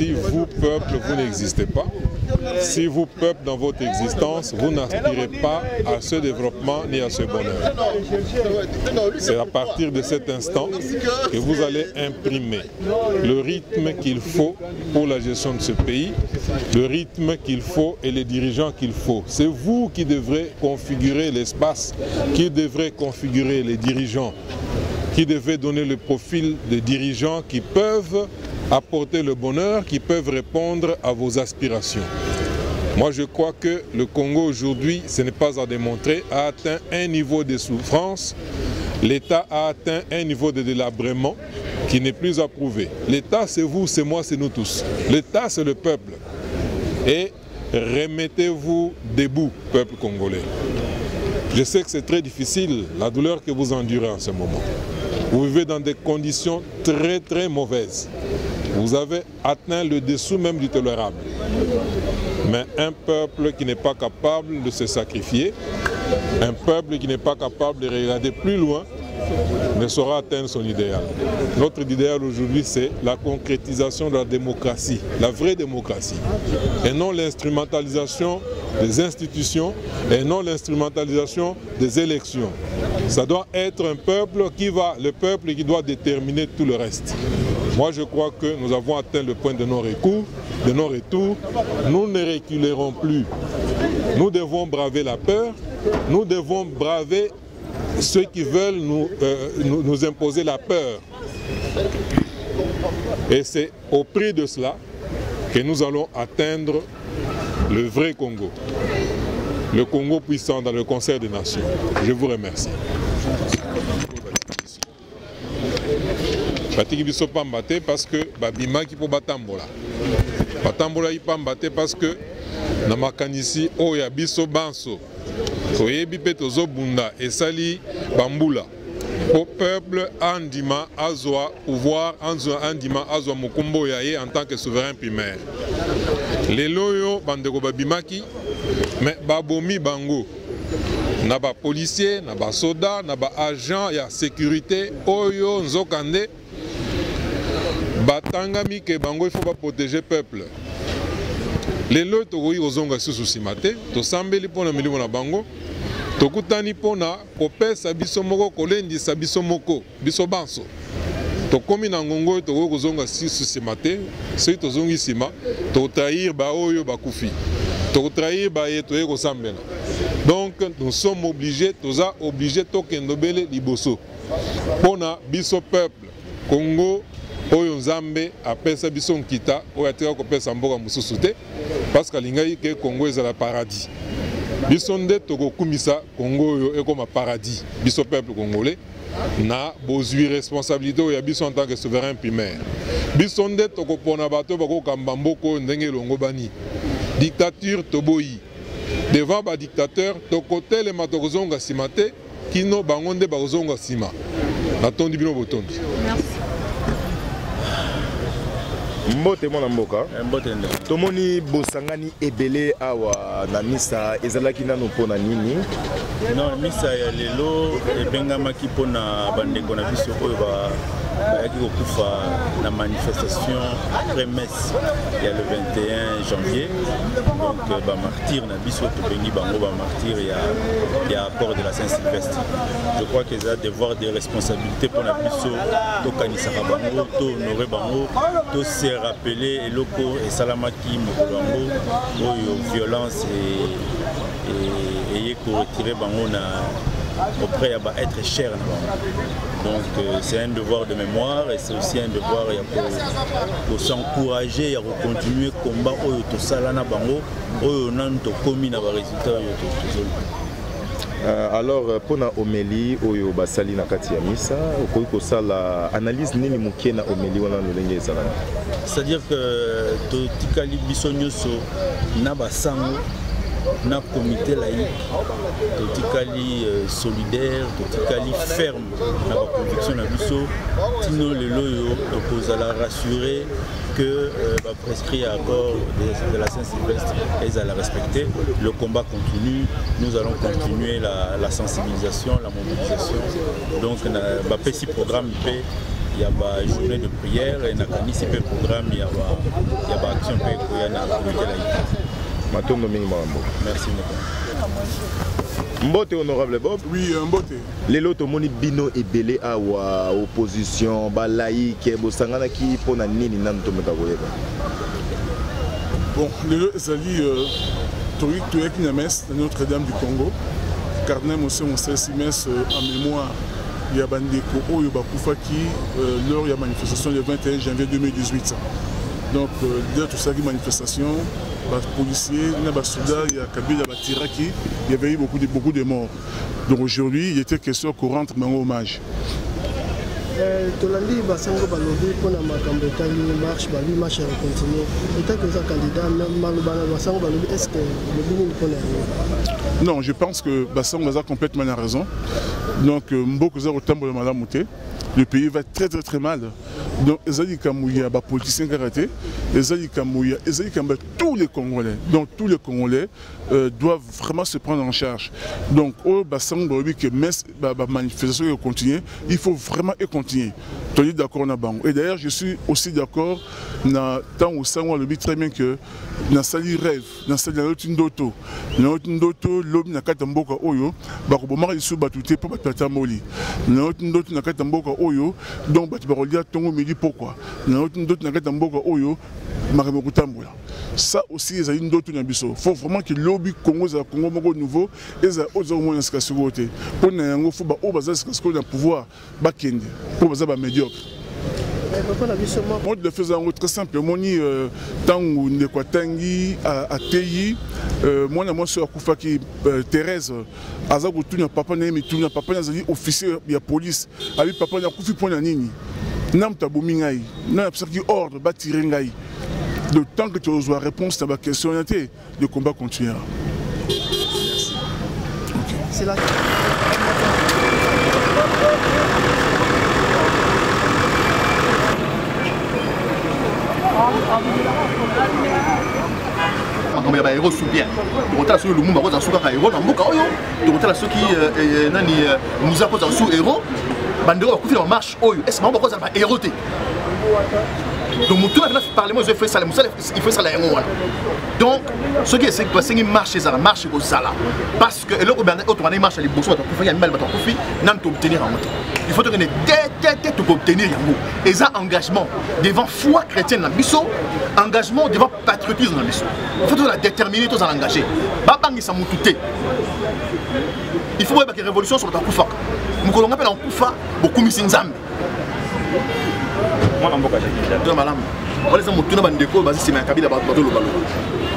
si vous, peuple, vous n'existez pas, si vous, peuple, dans votre existence, vous n'aspirez pas à ce développement ni à ce bonheur. C'est à partir de cet instant que vous allez imprimer le rythme qu'il faut pour la gestion de ce pays, le rythme qu'il faut et les dirigeants qu'il faut. C'est vous qui devrez configurer l'espace, qui devrez configurer les dirigeants, qui devez donner le profil des dirigeants qui peuvent apporter le bonheur, qui peuvent répondre à vos aspirations. Moi, je crois que le Congo aujourd'hui, ce n'est pas à démontrer, a atteint un niveau de souffrance. L'État a atteint un niveau de délabrement qui n'est plus approuvé. L'État, c'est vous, c'est moi, c'est nous tous. L'État, c'est le peuple. Et remettez-vous debout, peuple congolais. Je sais que c'est très difficile, la douleur que vous endurez en ce moment. Vous vivez dans des conditions très très mauvaises. Vous avez atteint le dessous même du tolérable. Mais un peuple qui n'est pas capable de se sacrifier, un peuple qui n'est pas capable de regarder plus loin, ne saura atteindre son idéal. Notre idéal aujourd'hui, c'est la concrétisation de la démocratie, la vraie démocratie, et non l'instrumentalisation des institutions, et non l'instrumentalisation des élections. Ça doit être un peuple le peuple qui doit déterminer tout le reste. Moi, je crois que nous avons atteint le point de non-retour. Nous ne reculerons plus. Nous devons braver la peur. Nous devons braver ceux qui veulent nous imposer la peur. Et c'est au prix de cela que nous allons atteindre le vrai Congo. Le Congo puissant dans le concert des nations. Je vous remercie. Batiki biso pambate parce que babimaki po batambola. Batambola ipambate parce que na makanisi oya biso banso. Toyebi pe tozo bunda esali bambula. Au peuple andima azwa pouvoir andima azwa mokumbo yaye en tant que souverain primaire. Les loyo bandeko babimaki mais babomi bango. Na ba policier, na ba soda, na ba agent ya sécurité oyo nzokande batangami ke bango il faut pas protéger le peuple. Les lois tokoyi ozonga susu simate, to sambeli pona milimo na bango, tokutani pona kopesa biso moko kolendisa biso moko, biso banso. Tokomi na ngongo tokoyi kozonga susu simate, soki tozongi sima, to trahir ba oyo bakufi. To trahir ba ye toye kosambela. Donc nous sommes obligés, toza obligés tokendobele liboso. Pona biso peuple Congo oyo nzambe apesa biso nkita oyo atika kopesa mboka mosusu te parce que alingai ke Congo ezala paradis. Biso nde tokokumisa Congo oyo ekoma paradis. Biso peuple congolais na bozwi responsabilité oyo ya biso en tant que souverain primaire. Biso nde tokopona bato bakokamba mboko ndenge elongo bani. Dictature toboyi. Devant ba dictateur tokotelema tokozonga sima te kino bango nde bakozonga sima. Natondi bino botondi. Merci. Mbote mwana mboka. Mbote nde. Tomoni bosangani ebele awa na misa ezalaki nano pona nini? Non, misa ya lelo ebengamaki pona bandeko na biso oyo bayaki kokufa na manifestation après messe il y a le 21 janvier. Donc martyr na biso tobengi bango martyr il y a port de la Saint-Sylvestre. Je crois qu'ils ont devoir des responsabilités pour la biso to kanisaka bango to honorer bango to se rappeler eloko et salamaki mokolongo oyo violence et pour retirer bango na auprès à être cher. Donc c'est un devoir de mémoire et c'est aussi un devoir pour s'encourager à continuer le combat au salana bango au nanto komi na ba résultat alors pour na homélie oyo basali na kati ya misa okoki kosala analyse nini mokie na homélie wana lolenge ezalana. C'est-à-dire que totikali biso nyonso na basango na comité laïque, totikali solidaire, totikali ferme na ba conviction na biso tino lelo yo tokozala rassurer que va prescrit accord de la Saint-Sylvestre et à la respecter. Le combat continue, nous allons continuer la sensibilisation, la mobilisation. Donc va faire ce programme il y a une journée de prière et dans ce programme il y a pression peut être comité là. Merci. Mbote honorable Bob. Oui, Mbote. Les lots moni bino et belé à opposition, balaï, qui est bosangana qui pona nini nanto metaboyeba. Bon, les lots Zali, Torik Toyek Niames, Notre-Dame du Congo. Cardinal Monseigneur Monseigneur en mémoire. Il y a Bandeko Oyoba Koufaki lors de la manifestation le 21 janvier 2018. Donc, dans toute cette manifestation, les policiers, les soldats, il y a Kabila, Tiraki, il y avait eu beaucoup de morts. Donc aujourd'hui, il était question qu'on rentre dans hommage. Tolandi Basango Balobi pour la marche, marche à continuer. Étant que ça candidat, même Basango Balobi, est-ce que le Bénin connaît? Non, je pense que Basango a complètement raison. Donc, Mboko Zaro Tambo de Madame Mouté, le pays va très mal. Donc, Ezali Kamouya, les politiciens karaté, Ezali Kamouya, tous les Congolais. Donc, tous les Congolais doivent vraiment se prendre en charge. Donc, au Basango Balobi, que la manifestation continue, il faut vraiment continuer. Tu es d'accord na bango. Et d'ailleurs, je suis aussi d'accord dans le sang le très bien que dans sali rêve, dans sali ndoto, l'homme na katamboka oyo, bakoboma isu batute pour batata moli. Ndoto na katamboka oyo, donc batbarolia tongo midi pourquoi? Ndoto na katamboka oyo, makambo kutambola. Ça aussi ils ont une d'autres Il faut vraiment que lobby Congo za Congo moko nouveau et za autres au moins ce côté pour na yango faut ba o baza ce que le pouvoir bakende pour baza ba médiocre. Moi de faire un très simple moni tangu ndekwa tangi a teyi moi na moi sur Koufaki Thérèse aza kutunya papa na mitunya papa na zali officier ya police abi papa na kufi pona nini nam tabomi ngai na psa ki ordre ba tirer ngai. Le temps que tu reçois réponse à ma question, le combat continuera. Merci. Okay. C'est là. Il y a des héros soutien. Il y a des héros qui nous apposent sous héros. Il y a des marche. Est-ce que vous avez des héros? Donc, tout le monde parle, moi je fais ça, il fait ça là. Donc, ce qui est, c'est que c'est une marche, c'est la marche au Sala. Parce que là, on marche à l'Ibosso, il y a un mal, obtenir un il faut donner tête pour obtenir un et ça, engagement devant foi chrétienne dans Bissot, engagement devant patriotisme dans Bissot. Il faut la déterminer, tous à l'engager. Il faut que la révolution soit en Koufa. Nous appelle en Koufa, beaucoup de Nzambe. Moi, je suis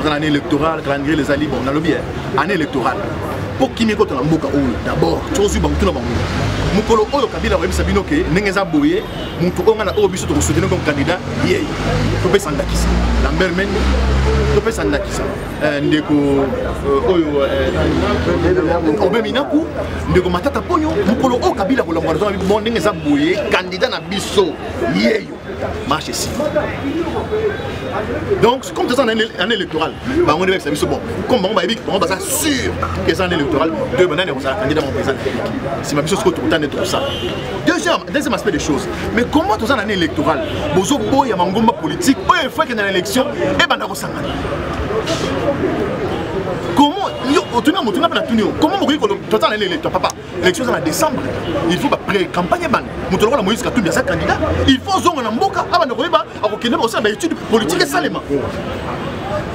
en année électorale, calendrier les alibons, on a le bien. Année électorale. Pour qui m'écoute en Mboka d'abord, tu as Mukolo Oyo Kabila Webi Sabino ke Nengeza Boye, Moutou Ongana Obiso to soutenir comme candidat, yé. Topé Sandakisa. Lambert Mende, Topé Sandakisa. Ndeko Oyo Obeminaku, Ndeko Matata Ponyo, Mukolo Oyo Kabila collaboration avec bon Nengeza Boye, candidat na biso, yé. Marche ici. Donc, comme c'est en année électorale, on est avec bon. Comme on va sûr que c'est en année électorale, deux bananes on sera candidat à mon président. C'est ma mission ce que tout le temps est tout ça. Deuxième aspect des choses. Mais comment tout ça en année électorale, Bozo Boy a mangomba politique, il faut qu'il y ait une élection et Bandaro Sangana. Comment comment vous voyez que tout ça en année électorale, papa, l'élection c'est en décembre. Il faut pré-campagne ban. Moutolo la Moïse Katumbi a sa candidat. Il faut zone en Mboka avant de revoir à aucun aussi une étude politique et salement.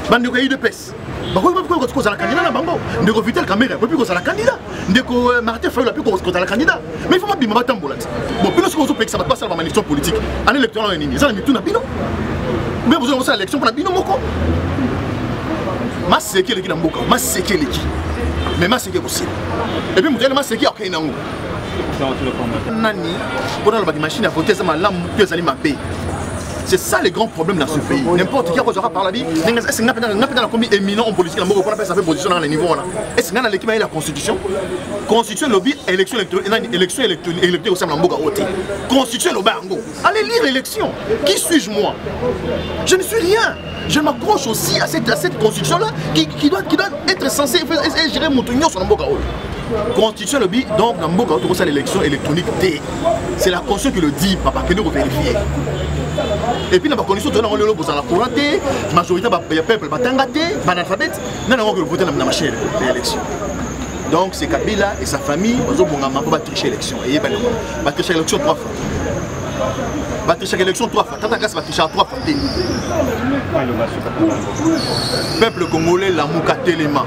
Bande de pes. Pourquoi vous avez un candidat dans Bango? De Vitel Caméra, puis vous avez un candidat. De Martin Fayou, puis vous avez un candidat. Mais il faut pas bien me tambour. Bon, puis lorsque vous avez ça va passer à la élection politique. En électoral, ça n'a mis tout dans bino. Mais vous avez aussi l'élection pour la bino moko. Ma c'est qui l'équipe dans Mboka, ma c'est qui l'équipe. Mais ma c'est qui aussi. Et puis vous avez ma c'est qui à Kainango. Nani, pour la machine à voter, ça m'a l'âme que ça m'a payé. C'est ça les grands problèmes dans ce pays. N'importe qui a posé par la vie. Est-ce qu'on a combien éminent en politique? On appelle ça fait position dans les niveaux là. Est-ce qu'on a l'équipe avec la constitution? Constitution lobby, élection électorale au sein de Mboka Oté. Constitution lobby Ango. Allez lire l'élection. Qui suis-je moi? Je ne suis rien. Je m'accroche aussi à cette constitution là qui doit être censée gérer mon union sur Mboka Oté. Constitution lobby, donc dans Mboka Oté, c'est l'élection électronique D. C'est la constitution qui le dit, papa, que nous vérifier. Et puis, dans la condition, on a le lobo dans la couranté, majorité du peuple, banangate, banalphabète, on a voté dans la chaîne d'élection. Donc, c'est Kabila et sa famille, ils ont triché l'élection. Et ils ont triché l'élection 3 fois. Va tricher l'élection 3 fois. Tata Gas va tricher 3 fois. Peuple congolais, la mouka téléma.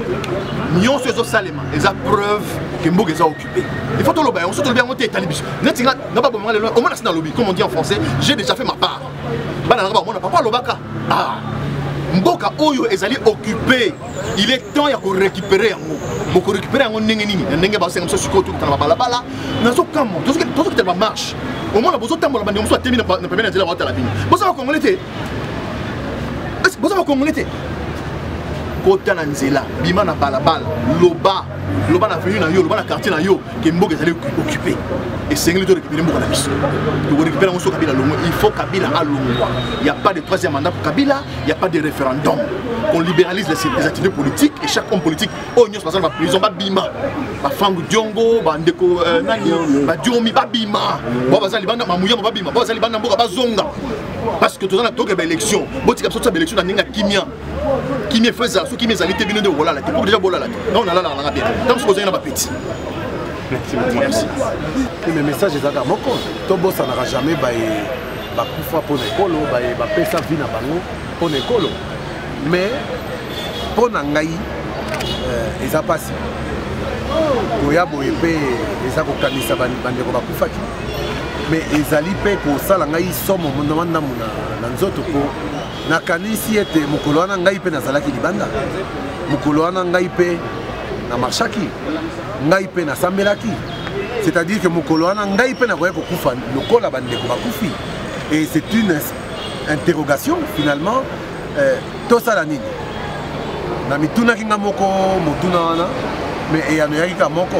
Nyon se zo salema. Les preuves que Mbok est occupé. Il faut tout le bain. On se trouve bien monter Talibus. Netinga n'a pas besoin de au moins dans le lobby. Comme on dit en français, j'ai déjà fait ma part. Banana on n'a pas l'obaka. Ah. Mboka Oyo est allé occupé. Il est temps de récupérer. Pour récupérer un nengeni. Un nengé basé comme ça sur côté dans la balabala. N'a pas comment. Tout ce qui marche. Au moins, on a besoin de temps pour la terminer dans la première année de la vie. Vous savez comment on était? Vous savez comment on était? Kota na nzela, bima na balabala, loba na venu na yo, loba na quartier na yo, que Mbok est allé occuper. Et c'est lui de récupérer Mbok na biso. Pour récupérer Mbok Kabila Longo, il faut Kabila à Longo. Il n'y a pas de troisième mandat pour Kabila, il n'y a pas de référendum. On libéralise les activités politiques et chaque homme politique, oh nyos par exemple, ils ont pas bima. Ba Fangu Diongo, ba Ndeko nani, ba Diomi ba bima. Ba bazali banda mamuya ba bima, ba bazali banda Mbok ba zonga. Parce que tout ça na toke ba élection. Botika so élection na ninga kimia. Qui me faisait ce qui me allait bien de voilà là pour déjà voilà là non on a là on a bien tant que vous avez petit merci mais message est à mon compte tobo ça n'aura jamais ba kufa pour l'école ba pesa vie na bango pour l'école mais pour nangai ils a passé koya boyepe eza ko kanisa bande ko ba kufa mais ezali pe ko sala ngai somo mondamana na nzoto ko nakanisi ete mokolo wana ngai pe nazalaki libanda mokolo wana ngai pe na marchaki ngai pe nasambelaki c'est-à-dire que mokolo wana ngai pe nakoya kokufa lokola bandeko bakufi et c'est une interrogation finalement tosala nini na mitunaki nga moko motuna wana mais eyano yaki ka moko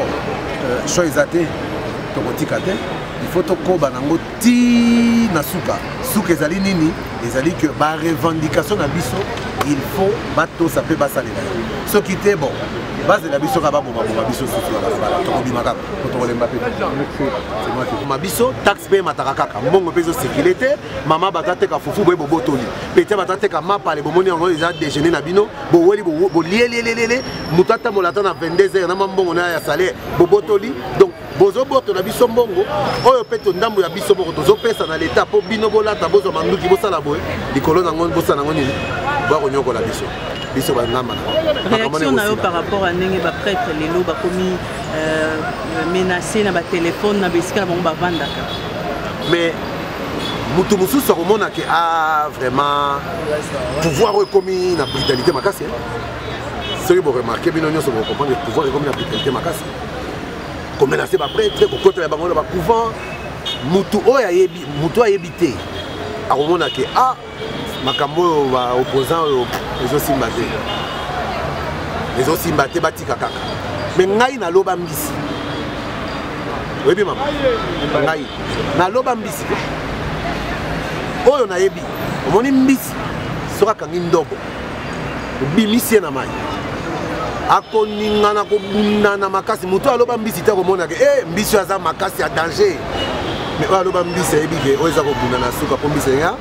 choix eza te tokotika te il faut tokoba nango ti na suka suka ezali nini ezali que ba revendication na biso il faut bato ça peut basalela ce qui était bon base la biso ka ba bomba biso susu la tokobimaka tokolemba pe c'est moi qui ma biso taxe pe mataka kaka mbongo peso sécurité mama batate ka fufu boye bobotoli pete batate ka mapa le bomoni ngo eza déjeuner na bino bo weli bo lielelelele mutata molata na 22h na mbongo na ya salaire bobotoli donc bozo boto na biso mbongo oyo peto ndambo ya biso moko tozo pesa na l'état po bino bolata bozo manduki bosala boye likolo nango bosala nango nini ba konyoko la biso biso ba ngamba na réaction na yo par rapport à ndenge ba prêtre lelo ba komi menacer na ba téléphone na besika na bango ba vandaka mais mutu mususu akomona ke a vraiment pouvoir ekomi na brutalité makasi soki bo remarquer bino nyonso bo comprendre pouvoir ekomi na brutalité makasi comme menacer ba prêtre ko kotela bango ba couvent mutu oyo ayebi mutu ayebi te akomona ke a makambo ba opposant oyo ezosimba te batika kaka mais ngai naloba mbisi oyebi mama ngai naloba mbisi oyo nayebi omoni mbisi soki akangi ndobo obimisi ye na mai akoningana kobundana makasi moto aloba mbisi te akomona ke mbisi oyo aza makasi ya danger mais oyo aloba mbisi ayebi ke oyo eza kobundana suka mpo mbisi enga